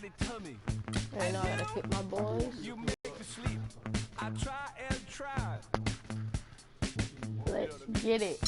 And I gotta pick my boys. Let's get it.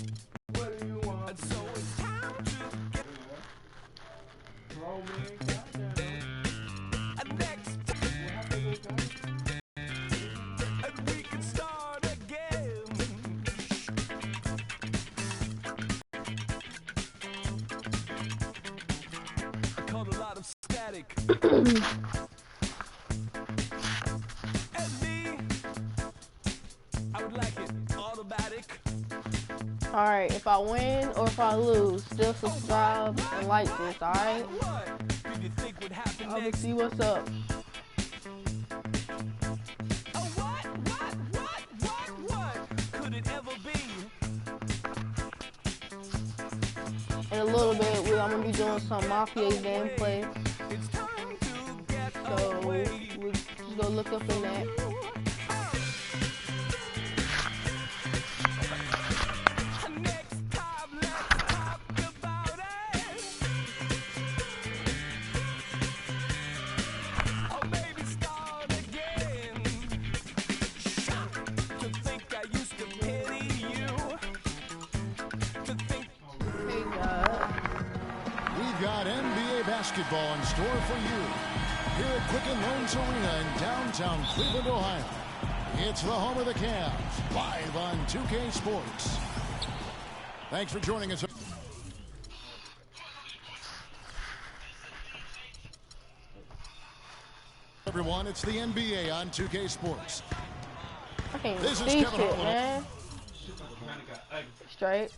Alright, if I win or if I lose, still subscribe and like this, alright? I'll see what's up. In a little bit, I'm gonna be doing some Mafia gameplay. So we'll just go look up in that. Basketball in store for you here at Quicken Loans Arena in downtown Cleveland, Ohio. It's the home of the Cavs, live on 2K Sports. Thanks for joining us. Everyone, it's the NBA on 2K Sports. This is Kevin Harlan, man. Straight.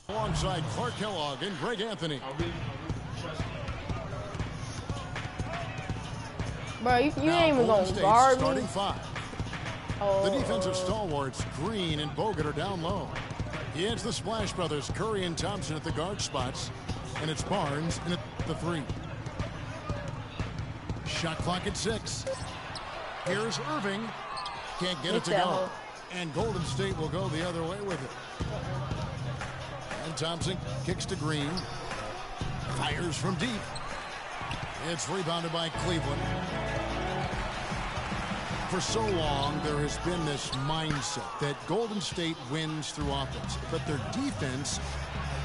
Alongside Clark Kellogg and Greg Anthony. Bro, you ain't even gonna guard me. The defensive stalwarts, Green and Bogut, are down low. It's the Splash Brothers, Curry and Thompson at the guard spots. And it's Barnes in at the 3. Shot clock at 6. Here's Irving. Can't get it to go. And Golden State will go the other way with it. And Thompson kicks to Green. Fires from deep. It's rebounded by Cleveland. For so long, there has been this mindset that Golden State wins through offense. But their defense,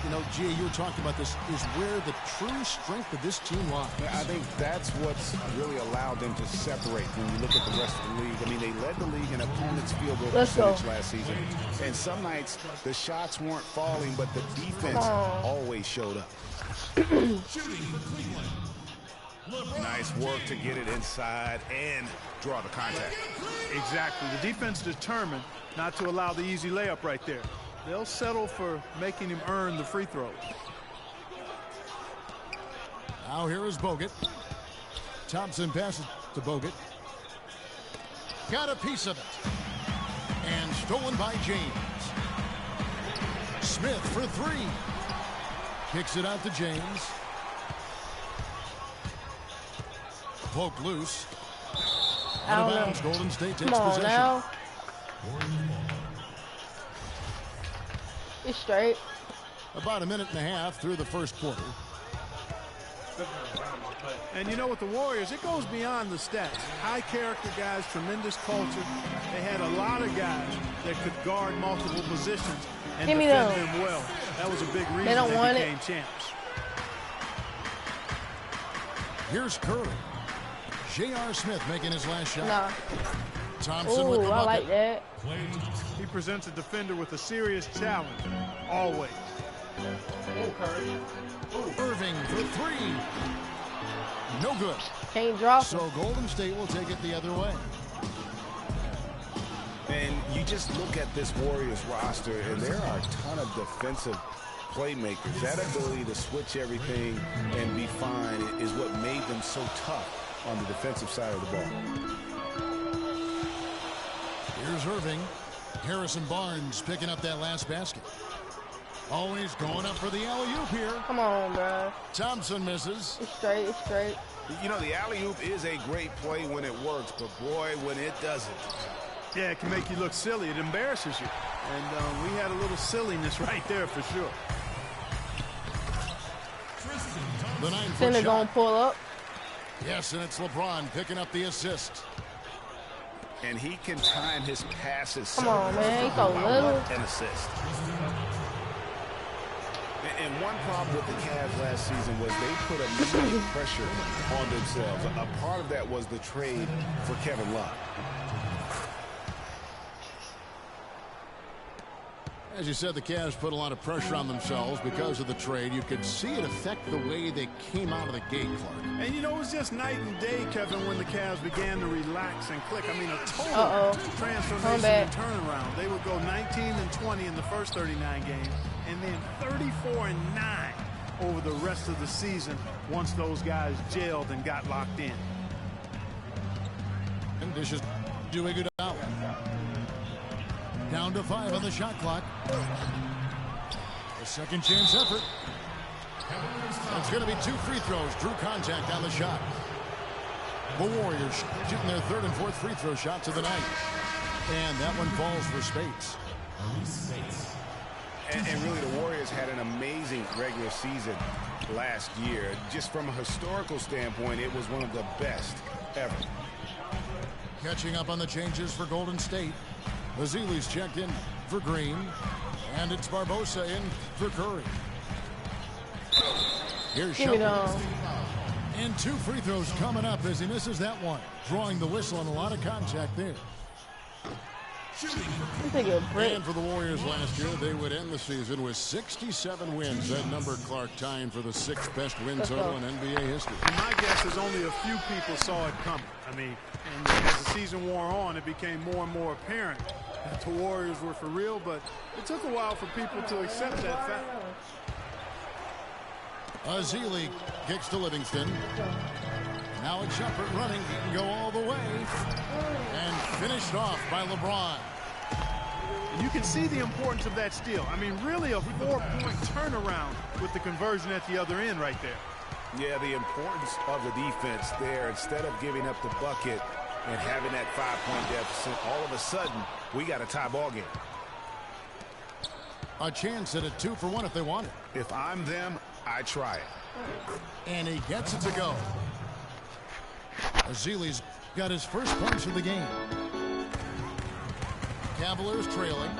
you know, G, you were talking about this, is where the true strength of this team lies. I think that's what's really allowed them to separate when you look at the rest of the league. I mean, they led the league in opponents' field goal percentage last season. And some nights, the shots weren't falling, but the defense always showed up. Nice work to get it inside and draw the contact. Exactly. The defense determined not to allow the easy layup right there. They'll settle for making him earn the free throws. Now here is Bogut. Thompson passes to Bogut. Got a piece of it. And stolen by James. Smith for 3. Kicks it out to James. Poked loose. Out of bounds. Golden State takes possession. Now. It's straight. About a minute and a half through the first quarter. And you know, with the Warriors, it goes beyond the stats. High character guys, tremendous culture. They had a lot of guys that could guard multiple positions and defend them well. That was a big reason they became champs. Here's Curry. J.R. Smith making his last shot. Nah. Thompson with the bucket. I like that. He presents a defender with a serious challenge, always. Irving for 3. No good. Can't drop. So Golden State will take it the other way. And you just look at this Warriors roster, and there are a ton of defensive playmakers. That ability to switch everything and be fine is what made them so tough on the defensive side of the ball. Here's Irving. Harrison Barnes picking up that last basket. Always going up for the alley-oop here. Come on, bro. Thompson misses. It's straight, it's straight. You know, the alley-oop is a great play when it works, but boy, when it doesn't. Yeah, it can make you look silly. It embarrasses you. And we had a little silliness right there for sure. The 9-foot Center shot. gonna pull up. Yes, and it's LeBron picking up the assist. And he can time his passes. Come on, man. He's so little. An assist. And one problem with the Cavs last season was they put immediate pressure on themselves. A part of that was the trade for Kevin Love. As you said, the Cavs put a lot of pressure on themselves because of the trade. You could see it affect the way they came out of the gate, Clark. And, you know, it was just night and day, Kevin, when the Cavs began to relax and click. I mean, a total transformation and turnaround. They would go 19-20 in the first 39 games, and then 34-9 over the rest of the season once those guys gelled and got locked in. And dishes do a good out. Down to 5 on the shot clock. A second chance effort. It's going to be 2 free throws. Drew contact on the shot. The Warriors shooting their 3rd and 4th free throw shots of the night. And that one falls for Spates. And really, the Warriors had an amazing regular season last year. Just from a historical standpoint, it was one of the best ever. Catching up on the changes for Golden State. Ezeli's checked in for Green, and it's Barbosa in for Curry. Here's Shepherd. And 2 free throws coming up as he misses that one. Drawing the whistle and a lot of contact there. And for the Warriors last year, they would end the season with 67 wins. That number, Clark, tying for the 6th best win total in NBA history. My guess is only a few people saw it coming. I mean, and as the season wore on, it became more and more apparent that the Warriors were for real, but it took a while for people to accept that fact. Ezeli kicks to Livingston. Now it's Shepherd running. He can go all the way. And finished off by LeBron. And you can see the importance of that steal. I mean, really a 4-point turnaround with the conversion at the other end right there. Yeah, the importance of the defense there. Instead of giving up the bucket and having that 5-point deficit, all of a sudden, we got a tie ball game. A chance at a 2-for-1 if they want it. If I'm them, I try it. And he gets it to go. Ezeli's got his first punch of the game. Cavaliers trailing.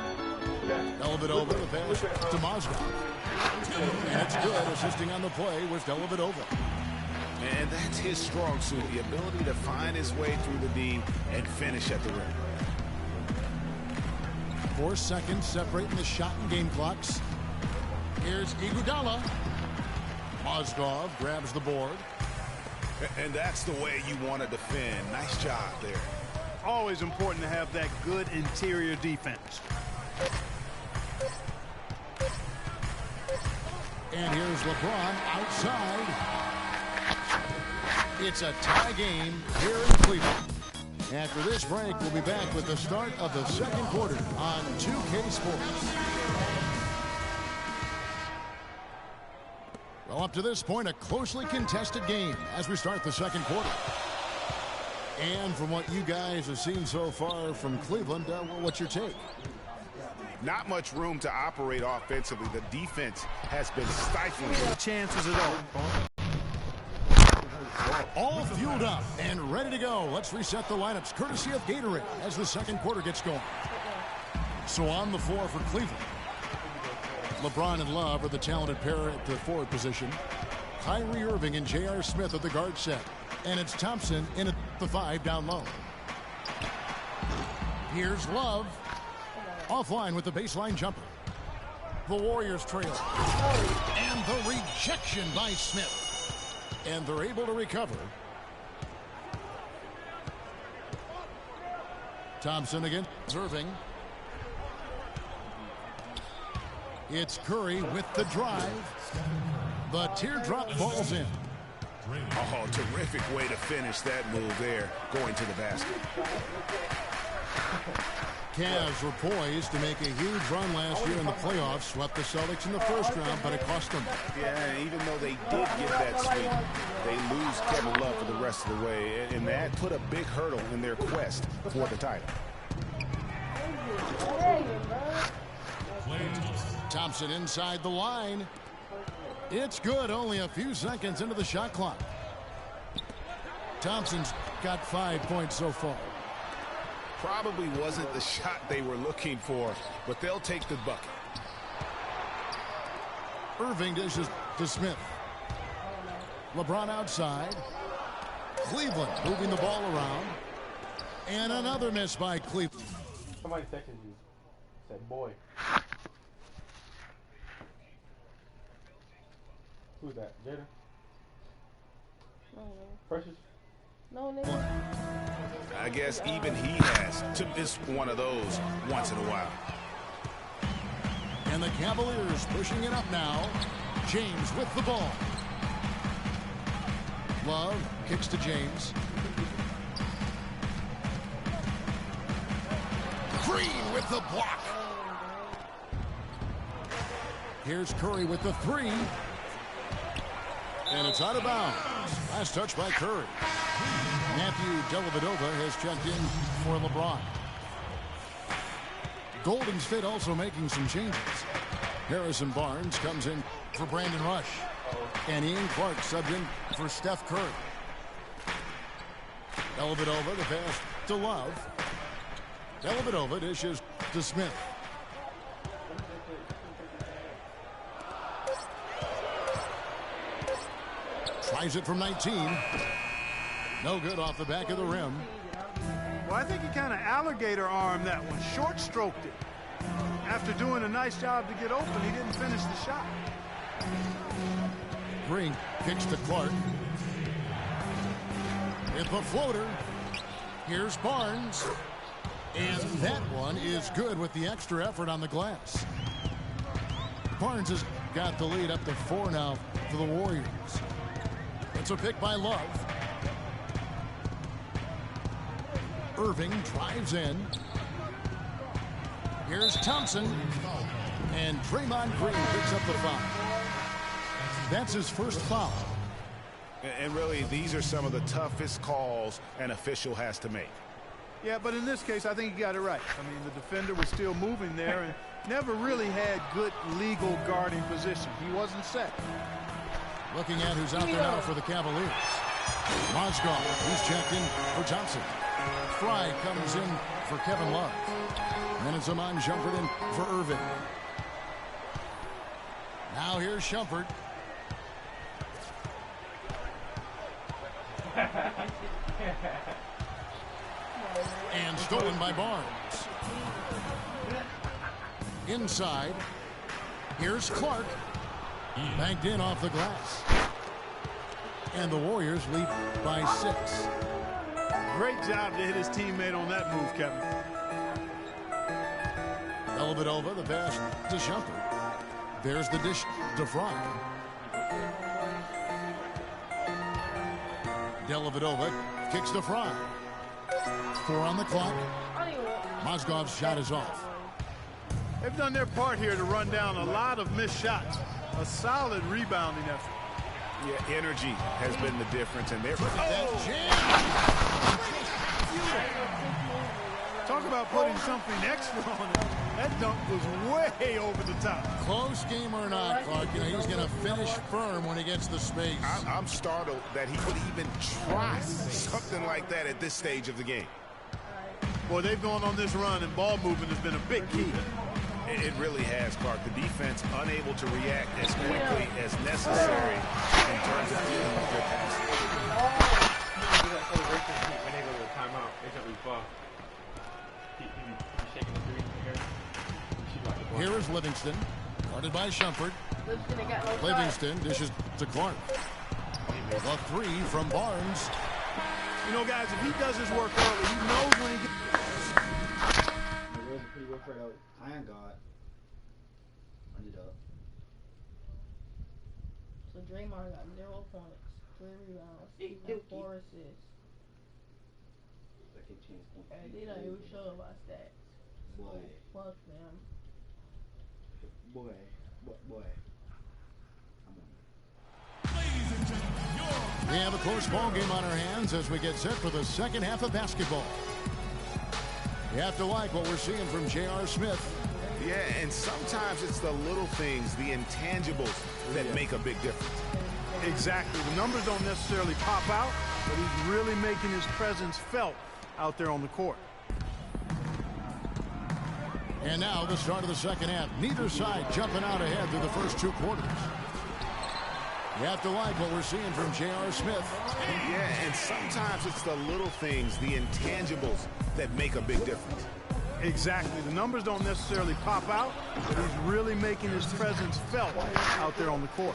Dellavedova the pass to Mozgov. And it's good. Assisting on the play was Dellavedova. And that's his strong suit, the ability to find his way through the D and finish at the rim. 4 seconds separating the shot and game clocks. Here's Iguodala. Mozgov grabs the board. And that's the way you want to defend. Nice job there. Always important to have that good interior defense. And here's LeBron outside. It's a tie game here in Cleveland. After this break, we'll be back with the start of the second quarter on 2K Sports. Well, up to this point, a closely contested game as we start the second quarter. And from what you guys have seen so far from Cleveland, what's your take? Not much room to operate offensively. The defense has been stifling. Chances at all fueled up and ready to go. Let's reset the lineups courtesy of Gatorade as the second quarter gets going. So on the floor for Cleveland, LeBron and Love are the talented pair at the forward position. Kyrie Irving and J.R. Smith at the guard set. And it's Thompson in at the 5 down low. Here's Love. Offline with the baseline jumper. The Warriors trail. And the rejection by Smith. And they're able to recover. Thompson against Irving. It's Curry with the drive. The teardrop falls in. Oh, terrific way to finish that move there, going to the basket. Cavs were poised to make a huge run last year in the playoffs. Swept the Celtics in the first round, but it cost them. Yeah, even though they did get that sweep, they lose Kevin Love for the rest of the way, and that put a big hurdle in their quest for the title. Thompson inside the line. It's good, only a few seconds into the shot clock. Thompson's got 5 points so far. Probably wasn't the shot they were looking for, but they'll take the bucket. Irving dishes to Smith. LeBron outside. Cleveland moving the ball around. And another miss by Cleveland. Somebody texted you. Said, boy. Who's that? Jada? No, Precious? no, nigga. I guess even he has to miss one of those once in a while. And the Cavaliers pushing it up now. James with the ball. Love kicks to James. Green with the block. Here's Curry with the three. And it's out of bounds. Last touch by Curry. Matthew Dellavedova has checked in for LeBron. Golden State also making some changes. Harrison Barnes comes in for Brandon Rush. And Ian Clark subbed in for Steph Curry. Dellavedova, the pass to Love. Dellavedova dishes to Smith. Tries it from 19. No good off the back of the rim. Well, I think he kind of alligator armed that one, short stroked it. After doing a nice job to get open, he didn't finish the shot. Green kicks to Clark. With the floater. Here's Barnes. And that one is good with the extra effort on the glass. Barnes has got the lead up to 4 now for the Warriors. It's a pick by Love. Irving drives in. Here's Thompson. And Draymond Green picks up the foul. That's his first foul. And really, these are some of the toughest calls an official has to make. Yeah, but in this case, I think he got it right. I mean, the defender was still moving there and never really had good legal guarding position. He wasn't set. Looking at who's out there now for the Cavaliers. Mozgov, he's checked in for Johnson. Fry comes in for Kevin Love. And it's Iman Shumpert in for Irving. Now here's Shumpert. And stolen by Barnes. Inside. Here's Clark. Banked in off the glass. And the Warriors lead by 6. Great job to hit his teammate on that move, Kevin. Dellavedova, the pass to Shumpert. There's the dish to Fry. Dellavedova kicks to Fry. 4 on the clock. Mozgov's shot is off. They've done their part here to run down a lot of missed shots. A solid rebounding effort. Yeah, energy has been the difference, and they're... Talk about putting something extra on it. That dunk was way over the top. Close game or not, Clark, you know, he's going to finish firm when he gets the space. I'm startled that he would even try something like that at this stage of the game. Boy, they've gone on this run, and ball movement has been a big key. It really has, Clark. The defense unable to react as quickly as necessary in terms of dealing with their passes. When they go to the timeout, they can't be far. Here is Livingston, guarded by Shumpert. Livingston dishes to Clark. The 3 from Barnes. You know, guys, if he does his work early, he knows when he gets... Iron God. Run it up. So Draymond got 0 points, 3 rebounds, and 4 assists. And they don't even show my stats. Boy. Fuck them. Boy. We have a close ball game on our hands as we get set for the second half of basketball. You have to like what we're seeing from J.R. Smith. Yeah, and sometimes it's the little things, the intangibles that make a big difference. Exactly. The numbers don't necessarily pop out, but he's really making his presence felt out there on the court. And now the start of the second half. Neither side jumping out ahead through the first 2 quarters. You have to like what we're seeing from J.R. Smith. Yeah, and sometimes it's the little things, the intangibles, that make a big difference. Exactly. The numbers don't necessarily pop out, but he's really making his presence felt out there on the court.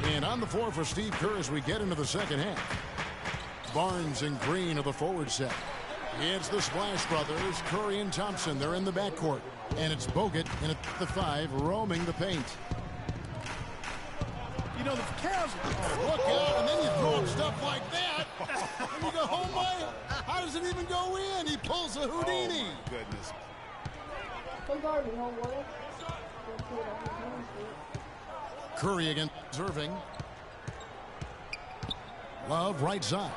And on the floor for Steve Kerr as we get into the second half. Barnes and Green are the forward set. It's the Splash Brothers, Curry and Thompson. They're in the backcourt. And it's Bogut in at the 5, roaming the paint. You know, the Cavs... Oh, look out, and then you throw up stuff like that. And you go, oh my, how does it even go in? He pulls a Houdini. Oh, goodness. Curry against Irving. Love right side.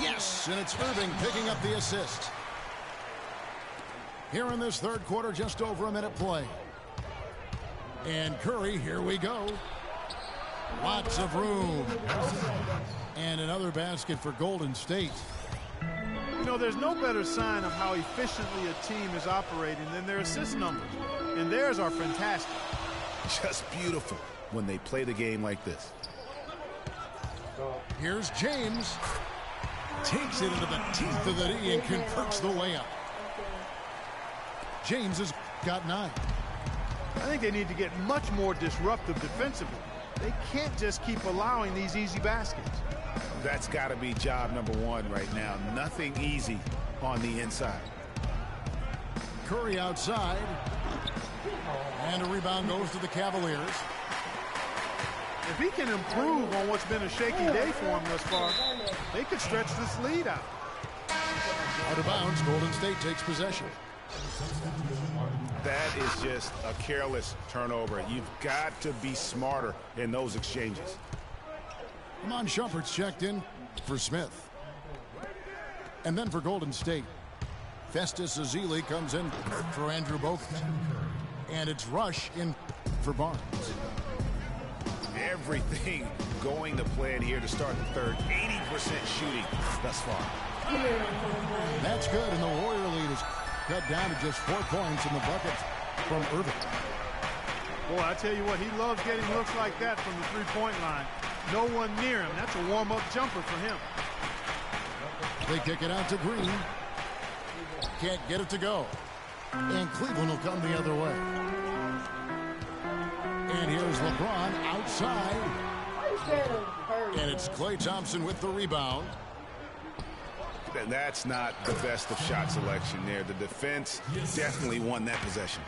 Yes, and it's Irving picking up the assist. Here in this third quarter, just over a minute play. And Curry, here we go. Lots of room. And another basket for Golden State. You know, there's no better sign of how efficiently a team is operating than their assist numbers. And theirs are fantastic. Just beautiful when they play the game like this. Here's James. Takes it into the teeth of the knee and converts the layup. James has got 9. I think they need to get much more disruptive defensively. They can't just keep allowing these easy baskets. That's got to be job number 1 right now. Nothing easy on the inside. Curry outside. And a rebound goes to the Cavaliers. If he can improve on what's been a shaky day for him thus far, they could stretch this lead out. Out of bounds, Golden State takes possession. That is just a careless turnover. You've got to be smarter in those exchanges. Iman Shumpert's checked in for Smith. And then for Golden State, Festus Ezeli comes in for Andrew Bogut. And it's Rush in for Barnes. Everything going to plan here to start the third. 80% shooting thus far. That's good, and the Warrior lead is cut down to just 4 points in the bucket from Irving. Boy, I tell you what, he loves getting looks like that from the three-point line. No one near him. That's a warm-up jumper for him. They kick it out to Green. Can't get it to go. And Cleveland will come the other way. And here's LeBron outside. And it's Klay Thompson with the rebound. That's not the best of shot selection there. The defense definitely won that possession.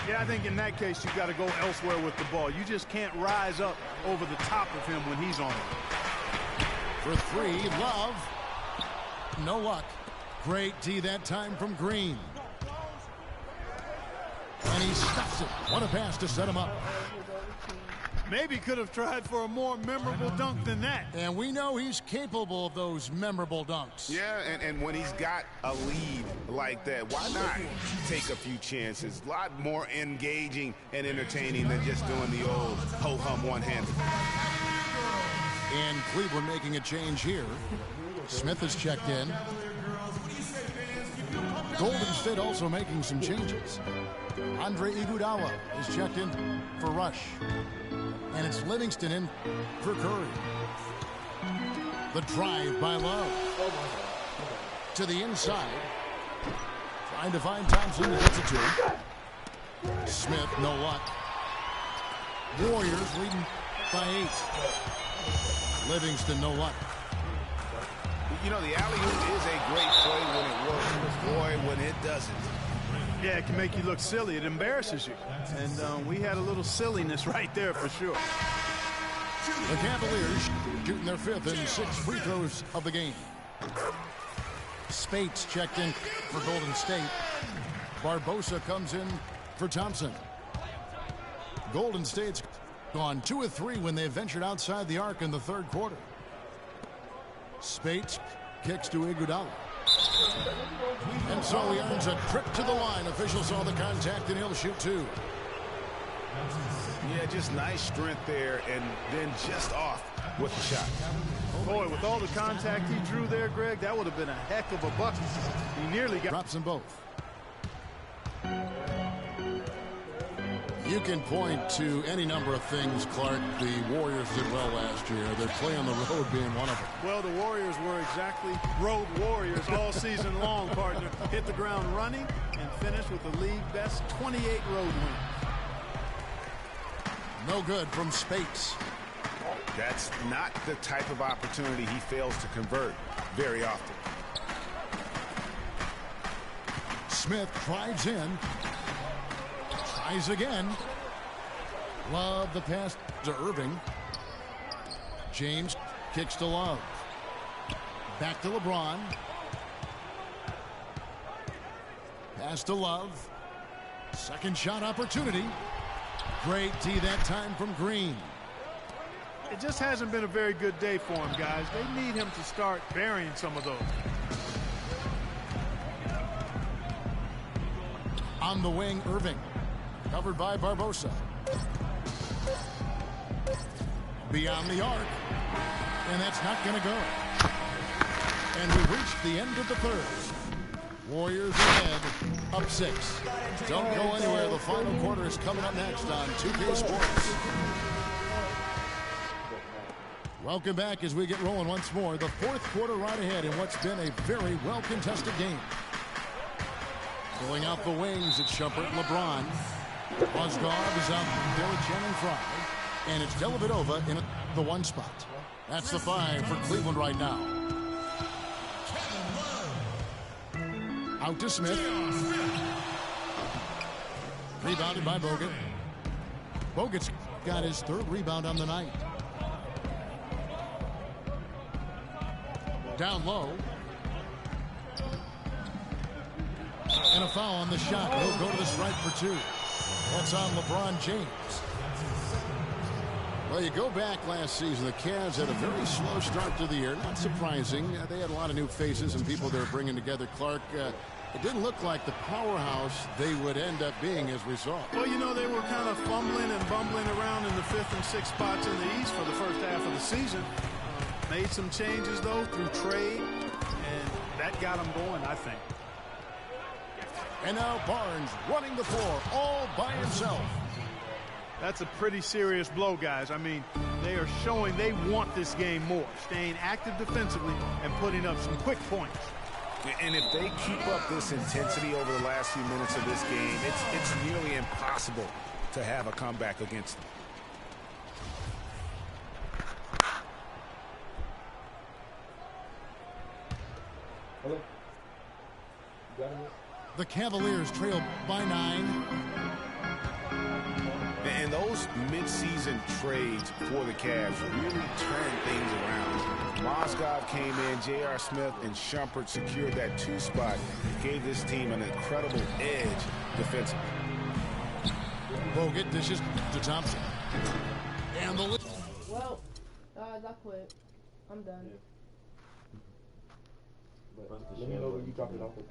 Yeah, I think in that case you've got to go elsewhere with the ball. You just can't rise up over the top of him when he's on it. For 3, Love. No luck. Great D that time from Green. And he stuffs it. What a pass to set him up. Maybe could have tried for a more memorable dunk than that. And we know he's capable of those memorable dunks. Yeah, and when he's got a lead like that, why not take a few chances? A lot more engaging and entertaining than just doing the old ho-hum one-handed. And Cleveland making a change here. Smith is checked in. Golden State also making some changes. Andre Iguodala is checked in for Rush. And it's Livingston in for Curry. The drive by Love. To the inside. Trying to find Thompson who gets it to him. Smith, no luck. Warriors leading by 8. Livingston, no luck. You know, the alley-oop is a great play when it works. Boy, when it doesn't. Yeah, it can make you look silly. It embarrasses you. And we had a little silliness right there for sure. The Cavaliers shooting their 5th and 6th free throws of the game. Spates checked in for Golden State. Barbosa comes in for Thompson. Golden State's gone 2 of 3 when they ventured outside the arc in the third quarter. Spates kicks to Iguodala. And so he earns a trip to the line. Officials saw the contact and he'll shoot 2. Yeah, just nice strength there and then just off with the shot. Boy, with all the contact he drew there, Greg, that would have been a heck of a bucket. He nearly got... Drops them both. You can point to any number of things, Clark. The Warriors did well last year. Their play on the road being one of them. Well, the Warriors were exactly road warriors all season long, partner. Hit the ground running and finished with the league best 28 road wins. No good from Spates. That's not the type of opportunity he fails to convert very often. Smith drives in. Tries again. Love the pass to Irving. James kicks to Love. Back to LeBron. Pass to Love. Second shot opportunity. Great D that time from Green. It just hasn't been a very good day for him, guys. They need him to start burying some of those. On the wing, Irving. Covered by Barbosa. Beyond the arc. And that's not going to go. And we reached the end of the third. Warriors ahead, up 6. Don't go anywhere. The final quarter is coming up next on 2K Sports. Welcome back as we get rolling once more. The fourth quarter right ahead in what's been a very well-contested game. Going out the wings, it's Shumpert and LeBron. Mozgov is out there with Channing Frye. And it's Dellavedova in the 1 spot. That's the 5 for Cleveland right now. Out to Smith. Rebounded by Bogut. Bogut's got his 3rd rebound on the night. Down low. And a foul on the shot. He'll go to the stripe for 2. That's on LeBron James. Well, you go back last season, the Cavs had a very slow start to the year. Not surprising. They had a lot of new faces and people they're bringing together. Clark, it didn't look like the powerhouse they would end up being as we saw. Well, you know, they were kind of fumbling and bumbling around in the 5th and 6th spots in the East for the first half of the season. Made some changes, though, through trade, and that got them going, I think. And now Barnes running the floor all by himself. That's a pretty serious blow, guys. I mean, they are showing they want this game more, staying active defensively and putting up some quick points. And if they keep up this intensity over the last few minutes of this game, it's nearly impossible to have a comeback against them. The Cavaliers trail by 9. And those mid-season trades for the Cavs really turned things around. Mozgov came in, J.R. Smith and Shumpert secured that 2 spot. Gave this team an incredible edge defensively. Bogut dishes to Thompson. And the... Well, guys, I quit. I'm done. Let me know when you drop it off the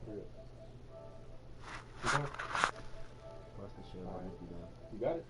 crib. You got it? You got it?